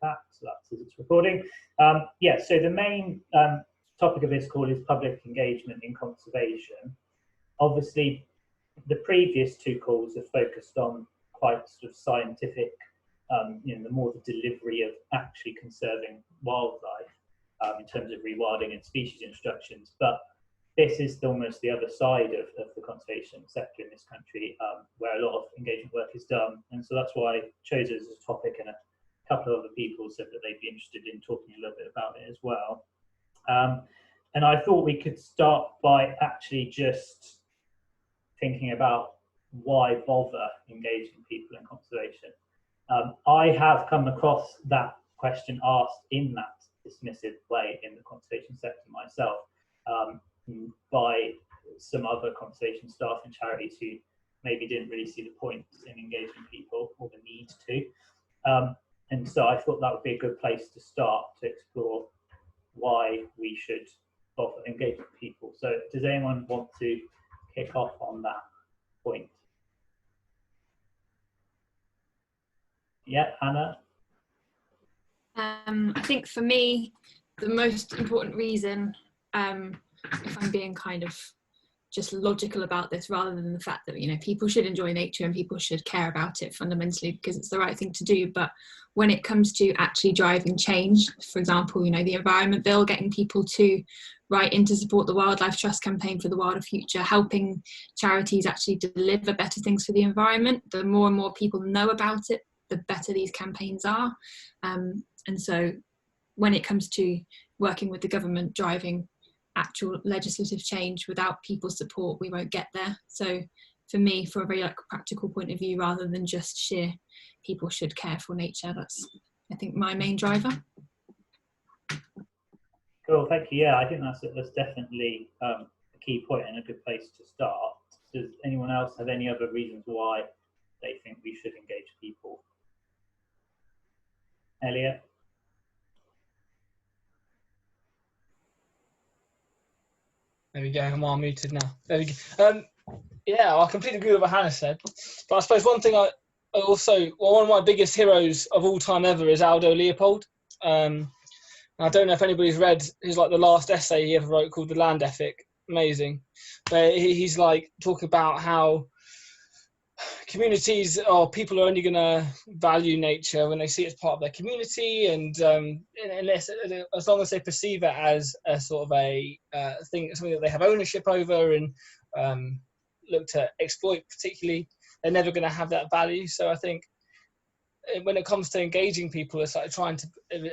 that. So that's as it's recording. Yeah, so the main topic of this call is public engagement in conservation. Obviously, the previous two calls have focused on quite sort of scientific, the more the delivery of actually conserving wildlife in terms of rewilding and species instructions. But this is almost the other side of the conservation sector in this country, where a lot of engagement work is done. And so that's why I chose it as a topic, and a couple of other people said that they'd be interested in talking a little bit about it as well. And I thought we could start by actually just thinking about why bother engaging people in conservation. I have come across that question asked in that dismissive way in the conservation sector myself, by some other conservation staff and charities who maybe didn't really see the point in engaging people or the need to. And so I thought that would be a good place to start to explore why we should bother engaging people. So does anyone want to kick off on that point? Yeah, Hannah? I think for me, the most important reason, if I'm being kind of just logical about this, rather than the fact that, people should enjoy nature and people should care about it fundamentally because it's the right thing to do. But when it comes to actually driving change, for example, the Environment Bill, getting people to write in to support the Wildlife Trust campaign for the wilder future, helping charities actually deliver better things for the environment, the more and more people know about it, the better these campaigns are. And so when it comes to working with the government, driving actual legislative change, without people's support, we won't get there. So for me, for a very practical point of view, rather than just sheer people should care for nature, that's, I think, my main driver. Cool, thank you. Yeah, I think that's definitely a key point and a good place to start. Does anyone else have any other reasons why they think we should engage people? Elliot? There we go, I'm all muted now. There we go. Yeah, I completely agree with what Hannah said. But I suppose one thing one of my biggest heroes of all time ever is Aldo Leopold. I don't know if anybody's read his the last essay he ever wrote called The Land Ethic. Amazing. But he's talking about how communities or people are only going to value nature when they see it as part of their community, and unless, as long as they perceive it as a sort of a thing, something that they have ownership over and look to exploit particularly, they're never going to have that value. So I think when it comes to engaging people, it's trying to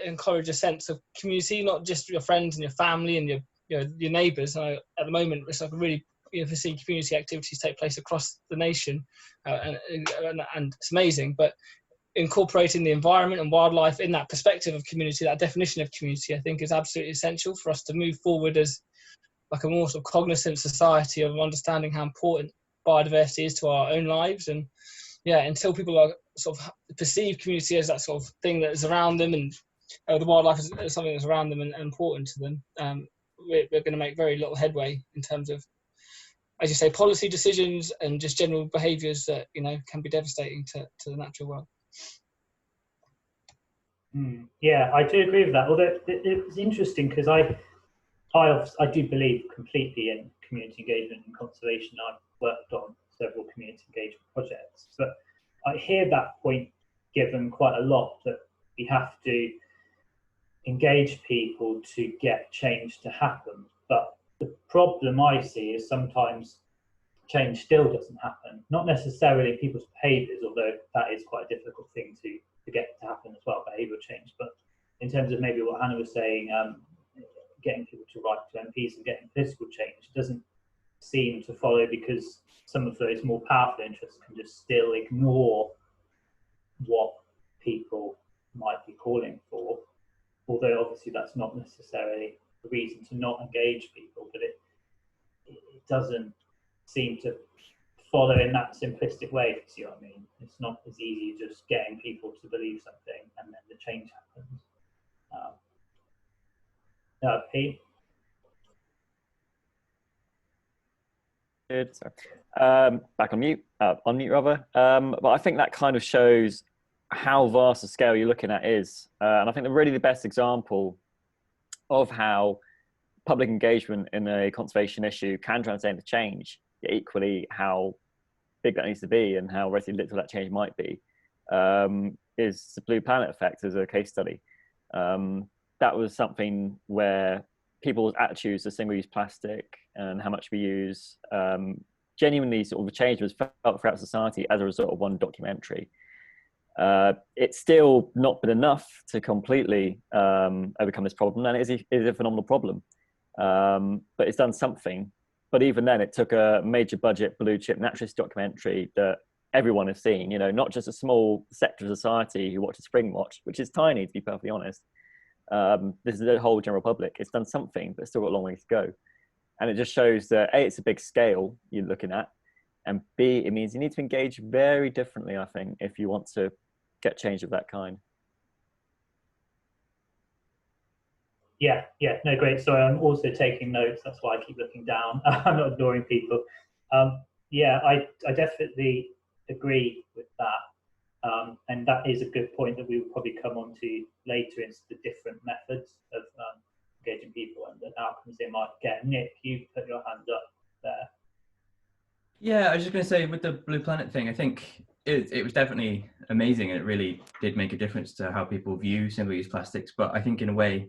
encourage a sense of community, not just your friends and your family and your neighbours. At the moment, it's really for seeing community activities take place across the nation, and it's amazing. But incorporating the environment and wildlife in that perspective of community, that definition of community, I think is absolutely essential for us to move forward as a more sort of cognizant society of understanding how important biodiversity is to our own lives. And until people are sort of perceive community as that sort of thing that is around them, and the wildlife is something that's around them and important to them, we're going to make very little headway in terms of, as you say, policy decisions and just general behaviours that can be devastating to the natural world. Yeah, I do agree with that. Although it's interesting because I do believe completely in community engagement and conservation. I've worked on several community engagement projects, but I hear that point given quite a lot, that we have to engage people to get change to happen. But the problem I see is sometimes change still doesn't happen. Not necessarily people's behaviours, although that is quite a difficult thing to get to happen as well, behavioural change. But in terms of maybe what Hannah was saying, getting people to write to MPs and getting political change doesn't seem to follow, because some of those more powerful interests can just still ignore what people might be calling for. Although obviously that's not necessarily a reason to not engage people, but it doesn't seem to follow in that simplistic way, if you see what I mean. It's not as easy just getting people to believe something and then the change happens. Pete? Good. Sorry. Back on mute. On mute rather. But I think that kind of shows how vast a scale you're looking at is. And I think the best example of how public engagement in a conservation issue can translate into change, yet equally how big that needs to be and how relatively little that change might be, is the Blue Planet effect as a case study. That was something where people's attitudes to single-use plastic and how much we use genuinely sort of a change was felt throughout society as a result of one documentary. It's still not been enough to completely overcome this problem, and it is a phenomenal problem. But it's done something. But even then, it took a major budget blue chip naturalist documentary that everyone has seen, not just a small sector of society who watches Spring Watch, which is tiny, to be perfectly honest. This is the whole general public. It's done something, but it's still got a long way to go. And it just shows that A, it's a big scale you're looking at, and B, it means you need to engage very differently, I think, if you want to get change of that kind. Yeah, no, great. Sorry, I'm also taking notes. That's why I keep looking down. I'm not ignoring people. Yeah, I definitely agree with that. And that is a good point that we will probably come on to later into the different methods of engaging people and the outcomes they might get. Nick, you put your hand up there. Yeah, I was just going to say with the Blue Planet thing, I think it was definitely amazing, and it really did make a difference to how people view single-use plastics. But I think in a way,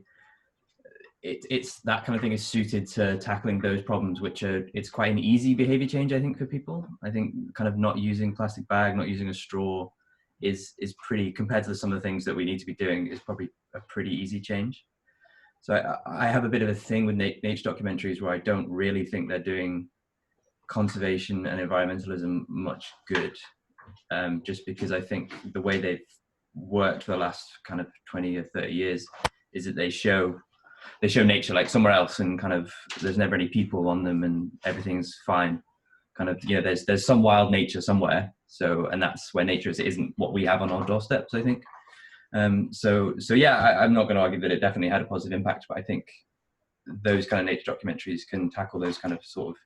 it's that kind of thing is suited to tackling those problems, which it's quite an easy behavior change, I think, for people. I think kind of not using plastic bag, not using a straw is pretty, compared to some of the things that we need to be doing, is probably a pretty easy change. So I have a bit of a thing with nature documentaries where I don't really think they're doing conservation and environmentalism much good, just because I think the way they've worked for the last kind of 20 or 30 years is that they show nature like somewhere else, and kind of there's never any people on them and everything's fine. Kind of, there's some wild nature somewhere. So, and that's where nature is. It isn't what we have on our doorsteps, I think. So yeah, I'm not going to argue that it definitely had a positive impact, but I think those kind of nature documentaries can tackle those kind of sort of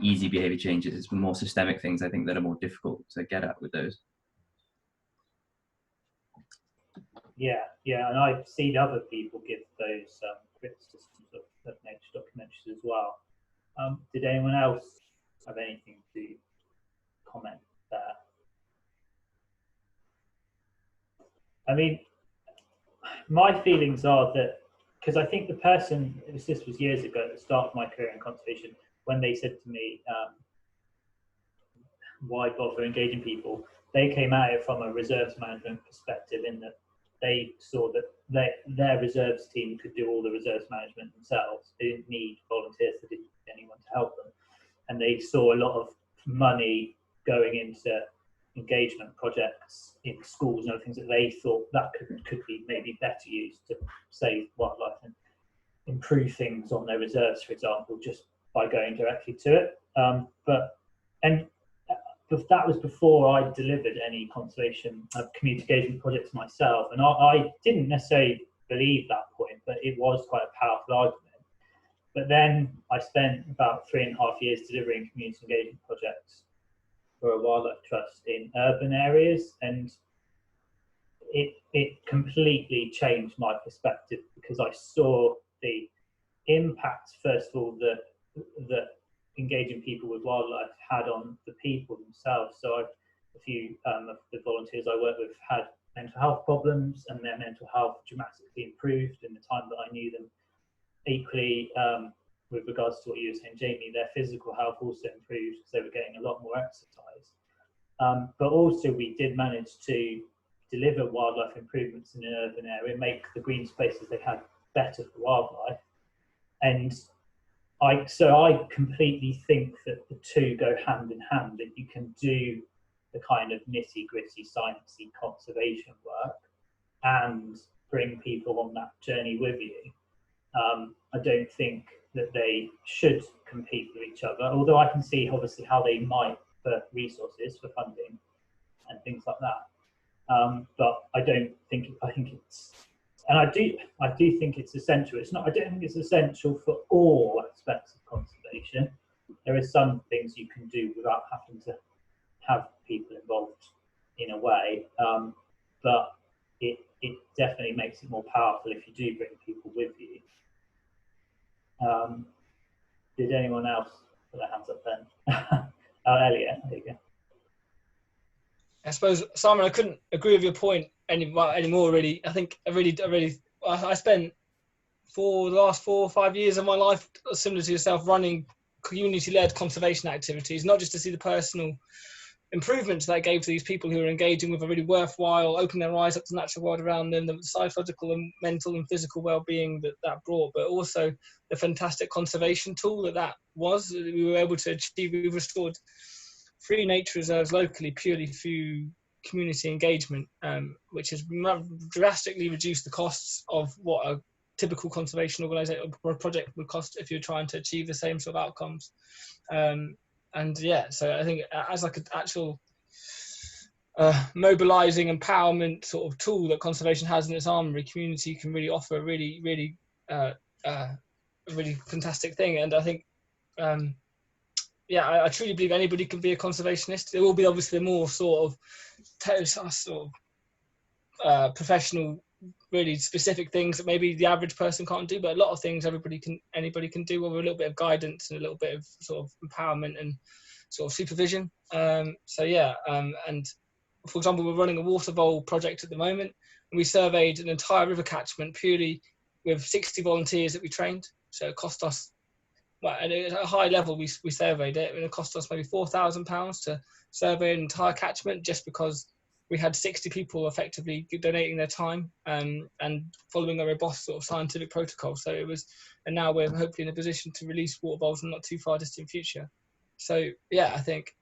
easy behavior changes. It's more systemic things, I think, that are more difficult to get at with those. Yeah, and I've seen other people give those criticisms of nature documentaries as well. Did anyone else have anything to comment there? I mean, my feelings are that, because I think the person, this was years ago at the start of my career in conservation, when they said to me, why bother engaging people, they came at it from a reserves management perspective, in that they saw that their reserves team could do all the reserves management themselves. They didn't need volunteers, they didn't need anyone to help them. And they saw a lot of money going into engagement projects in schools and other things that they thought that could be maybe better used to save wildlife and improve things on their reserves, for example, just by going directly to it. But that was before I delivered any conservation community engagement projects myself, and I didn't necessarily believe that point, but it was quite a powerful argument. But then I spent about 3.5 years delivering community engagement projects for a wildlife trust in urban areas, and it completely changed my perspective, because I saw the impact, first of all, that engaging people with wildlife had on the people themselves. So a few of the volunteers I work with had mental health problems, and their mental health dramatically improved in the time that I knew them. Equally, with regards to what you were saying, Jamie, their physical health also improved because they were getting a lot more exercise. But also we did manage to deliver wildlife improvements in an urban area, make the green spaces they had better for wildlife. And I completely think that the two go hand in hand, that you can do the kind of nitty-gritty, sciencey conservation work and bring people on that journey with you. I don't think that they should compete with each other, although I can see obviously how they might for resources, for funding and things like that. But I think it's, and I do think it's essential. I don't think it's essential for all aspects of conservation. There are some things you can do without having to have people involved in a way. but it definitely makes it more powerful if you do bring people with you. Did anyone else put their hands up then? Oh, Elliot, there you go. I suppose, Simon, I couldn't agree with your point anymore. Really, I think I spent for the last 4 or 5 years of my life, similar to yourself, running community-led conservation activities, not just to see the personal improvements that gave to these people who are engaging with a really worthwhile, opening their eyes up to the natural world around them, the psychological and mental and physical well-being that brought, but also the fantastic conservation tool that was. We were able to achieve. We restored 3 nature reserves locally purely through community engagement, which has drastically reduced the costs of what a typical conservation organisation or project would cost if you're trying to achieve the same sort of outcomes. And yeah, so I think as like an actual mobilising empowerment sort of tool that conservation has in its armoury, community can really offer a really, really, really fantastic thing. And I think, yeah, I truly believe anybody can be a conservationist. There will be obviously more sort of professional, really specific things that maybe the average person can't do, but a lot of things anybody can do with a little bit of guidance and a little bit of sort of empowerment and sort of supervision. So yeah, and for example, we're running a water vole project at the moment, and we surveyed an entire river catchment purely with 60 volunteers that we trained. So it cost us, well, and at a high level we surveyed it, and it cost us maybe £4,000 to survey an entire catchment, just because we had 60 people effectively donating their time and following a robust sort of scientific protocol. So it was, and now we're hopefully in a position to release water voles in not too far distant future. So yeah, I think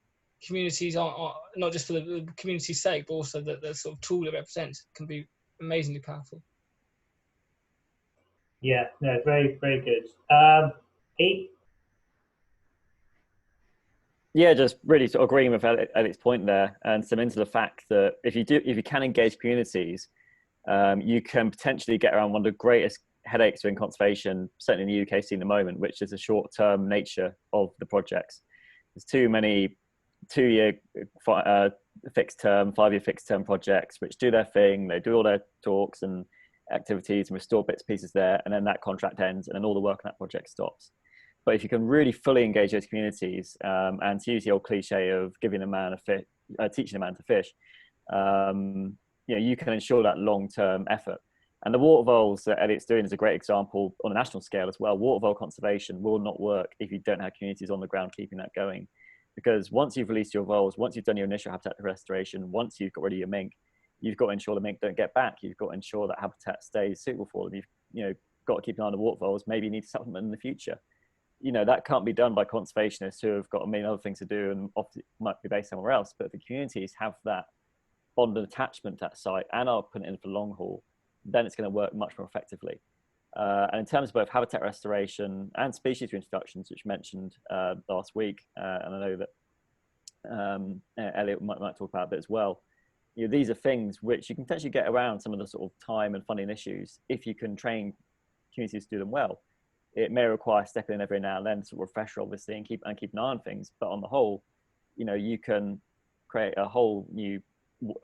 communities are not just for the community's sake, but also the sort of tool it represents can be amazingly powerful. Yeah, no, very, very good. Pete? Yeah, just really sort of agreeing with Elliot's point there, and some into the fact that if you can engage communities, you can potentially get around one of the greatest headaches in conservation, certainly in the UK scene at the moment, which is the short-term nature of the projects. There's too many 2-year fixed term, 5-year fixed term projects which do their thing, they do all their talks and activities and restore bits and pieces there, and then that contract ends and then all the work on that project stops. But if you can really fully engage those communities, and to use the old cliche of giving a man a fish, teaching a man to fish, you can ensure that long-term effort. And the water voles that Elliot's doing is a great example on a national scale as well. Water vole conservation will not work if you don't have communities on the ground keeping that going. Because once you've released your voles, once you've done your initial habitat restoration, once you've got rid of your mink, you've got to ensure the mink don't get back. You've got to ensure that habitat stays suitable for them. You've got to keep an eye on the water voles. Maybe you need to supplement in the future. That can't be done by conservationists who have got a million other things to do and often might be based somewhere else. But if the communities have that bond and attachment to that site and are putting it in for the long haul, then it's going to work much more effectively. And in terms of both habitat restoration and species reintroductions, which you mentioned last week, and I know that Elliot might talk about that as well, these are things which you can potentially get around some of the sort of time and funding issues if you can train communities to do them well. It may require stepping in every now and then to refresh, obviously, and keep an eye on things. But on the whole, you can create a whole new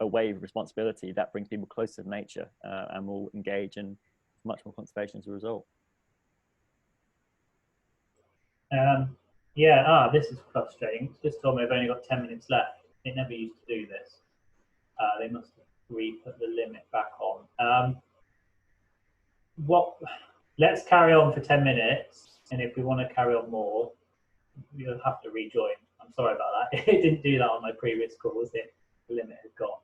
wave of responsibility that brings people closer to nature and will engage in much more conservation as a result. This is frustrating. It's just told me I've only got 10 minutes left. It never used to do this. They must have re-put the limit back on. Let's carry on for 10 minutes, and if we want to carry on more, you'll have to rejoin. I'm sorry about that. It didn't do that on my previous calls. The limit had gone.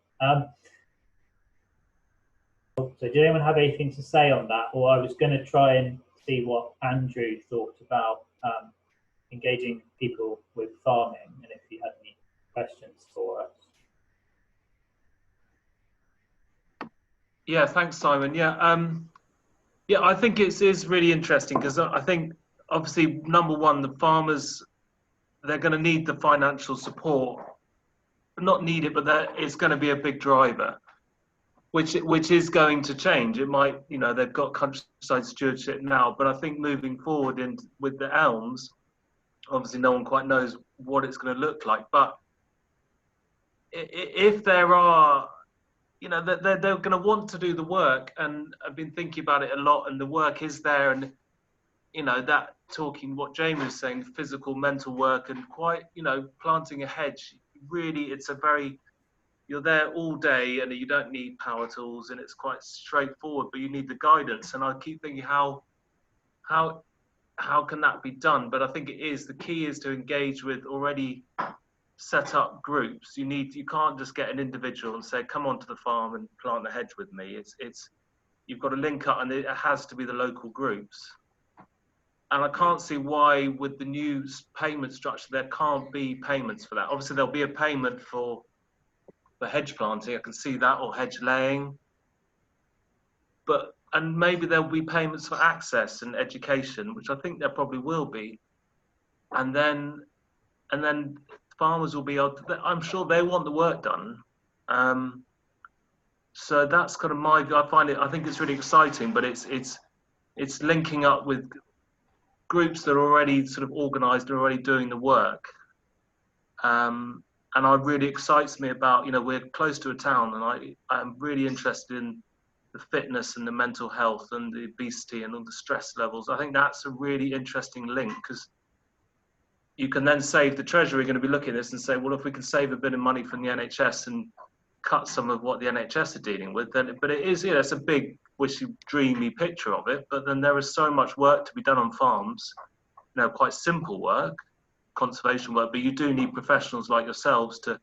So did anyone have anything to say on that? Or I was going to try and see what Andrew thought about engaging people with farming, and if he had any questions for us. Yeah, thanks, Simon. Yeah, I think it is really interesting because I think, obviously, number one, the farmers, they're going to need the financial support. Not need it, but it's going to be a big driver, which is going to change. It might, they've got countryside stewardship now, but I think moving forward with the elms, obviously no one quite knows what it's going to look like. But if there are you know, they're going to want to do the work, and I've been thinking about it a lot, and the work is there, and you know, that talking what Jamie was saying, physical, mental work, and quite, you know, planting a hedge. Really, it's a very, you're there all day, and you don't need power tools, and it's quite straightforward, but you need the guidance. And I keep thinking how can that be done? But I think it is, the key is to engage with already set up groups. You can't just get an individual and say, come onto the farm and plant a hedge with me. It's you've got to link up, and it has to be the local groups. And I can't see why, with the new payment structure, there can't be payments for that. Obviously, there'll be a payment for hedge planting. I can see that, or hedge laying. And maybe there'll be payments for access and education, which I think there probably will be. And then farmers will be able to, I'm sure they want the work done. So that's kind of my view. I think it's really exciting, but it's linking up with groups that are already sort of organised and already doing the work. And it really excites me about, you know, we're close to a town, and I'm really interested in the fitness and the mental health and the obesity and all the stress levels. I think that's a really interesting link, because you can then save the Treasury going to be looking at this and say, well, if we can save a bit of money from the NHS and cut some of what the NHS are dealing with, then, but it is, you know, it's a big, wishy, dreamy picture of it, but then there is so much work to be done on farms, you know, quite simple work, conservation work, but you do need professionals like yourselves to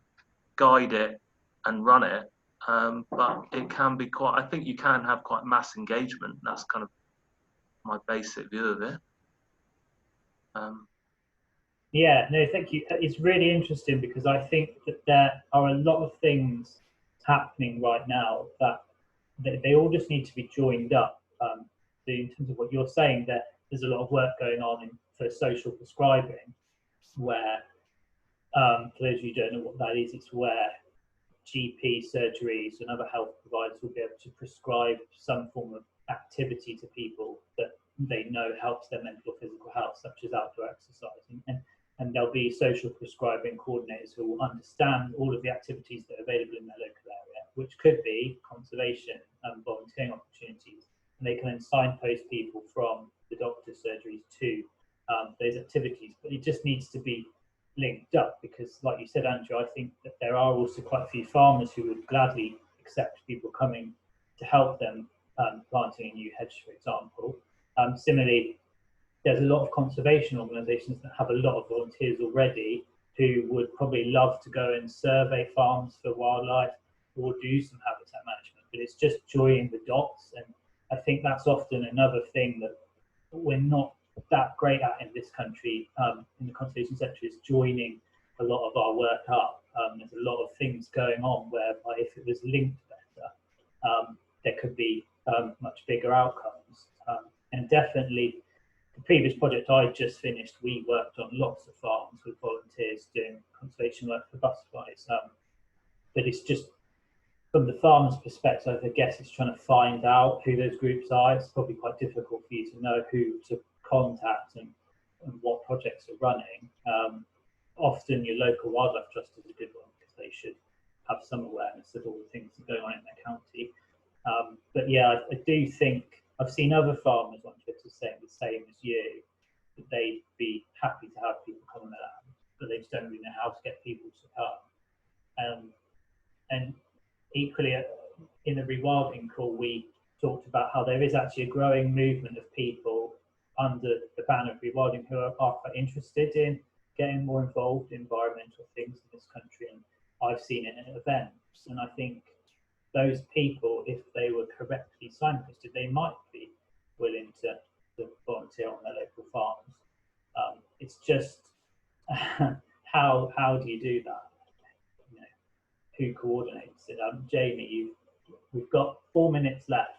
guide it and run it. But it can be quite, I think you can have quite mass engagement. That's kind of my basic view of it. Yeah, no, thank you. It's really interesting, because I think that there are a lot of things happening right now that they all just need to be joined up. In terms of what you're saying, that there's a lot of work going on for social prescribing, where, for those of you who don't know what that is, it's where GP surgeries and other health providers will be able to prescribe some form of activity to people that they know helps their mental or physical health, such as outdoor exercise. And there'll be social prescribing coordinators who will understand all of the activities that are available in their local area, which could be conservation and volunteering opportunities. And they can then signpost people from the doctor's surgeries to those activities. But it just needs to be linked up, because like you said, Andrew, I think that there are also quite a few farmers who would gladly accept people coming to help them planting a new hedge, for example. Similarly, there's a lot of conservation organisations that have a lot of volunteers already who would probably love to go and survey farms for wildlife or do some habitat management, but it's just joining the dots. And I think that's often another thing that we're not that great at in this country, in the conservation sector, is joining a lot of our work up. There's a lot of things going on whereby if it was linked better, there could be much bigger outcomes. And definitely, the previous project I just finished, we worked on lots of farms with volunteers doing conservation work for butterflies. But it's just, from the farmer's perspective, I guess it's trying to find out who those groups are. It's probably quite difficult for you to know who to contact and what projects are running. Often your local wildlife trust is a good one, because they should have some awareness of all the things that are going on in their county. But yeah, I do think I've seen other farmers on Twitter saying the same as you, that they'd be happy to have people come on their land, but they just don't really know how to get people to come. And equally, in the rewilding call, we talked about how there is actually a growing movement of people under the banner of rewilding who are quite interested in getting more involved in environmental things in this country, and I've seen it at events. And I think those people, if they were correctly signposted, they might be willing to volunteer on their local farms. It's just how do you do that? You know, who coordinates it? Jamie, we've got 4 minutes left.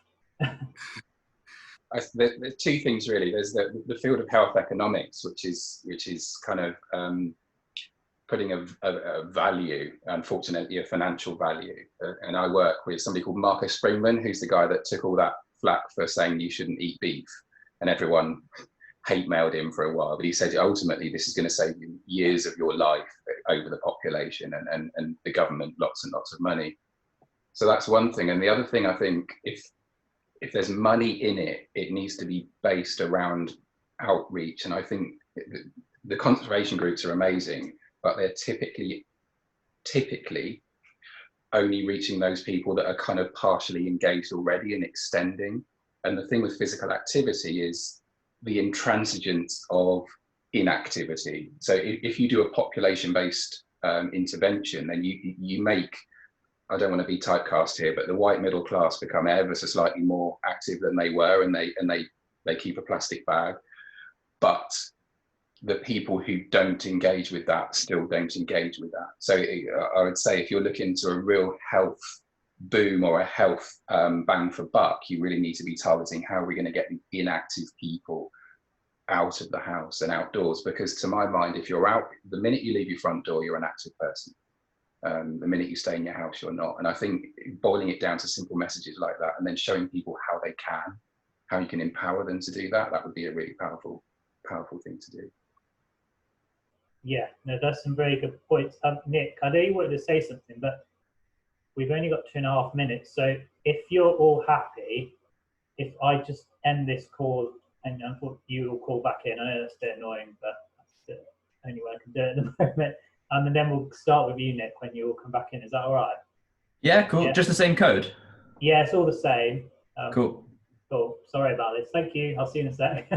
There are two things really. There's the field of health economics, which is kind of putting a value, unfortunately a financial value. And I work with somebody called Marcus Springman, who's the guy that took all that flack for saying you shouldn't eat beef, and everyone hate mailed him for a while. But he said ultimately this is going to save you years of your life over the population and the government lots and lots of money. So that's one thing. And the other thing, I think, if there's money in it, it needs to be based around outreach. And I think the conservation groups are amazing, but they're typically only reaching those people that are kind of partially engaged already and extending. And the thing with physical activity is the intransigence of inactivity. So if you do a population-based intervention, then you make, I don't want to be typecast here, but the white middle class become ever so slightly more active than they were, and they keep a plastic bag. But the people who don't engage with that still don't engage with that. So I would say if you're looking to a real health boom or a health bang for buck, you really need to be targeting how are we going to get the inactive people out of the house and outdoors. Because to my mind, if you're out, the minute you leave your front door, you're an active person. The minute you stay in your house, you're not. And I think boiling it down to simple messages like that, and then showing people how you can empower them to do that, that would be a really powerful thing to do. Yeah, no, that's some very good points. Nick, I know you wanted to say something, but we've only got 2.5 minutes. So if you're all happy, if I just end this call and you will call back in, I know that's a bit annoying, but that's the only way I can do it at the moment. And then we'll start with you, Nick, when you all come back in. Is that all right? Yeah, cool. Yeah. Just the same code? Yeah, it's all the same. Cool. Cool. Sorry about this. Thank you. I'll see you in a sec.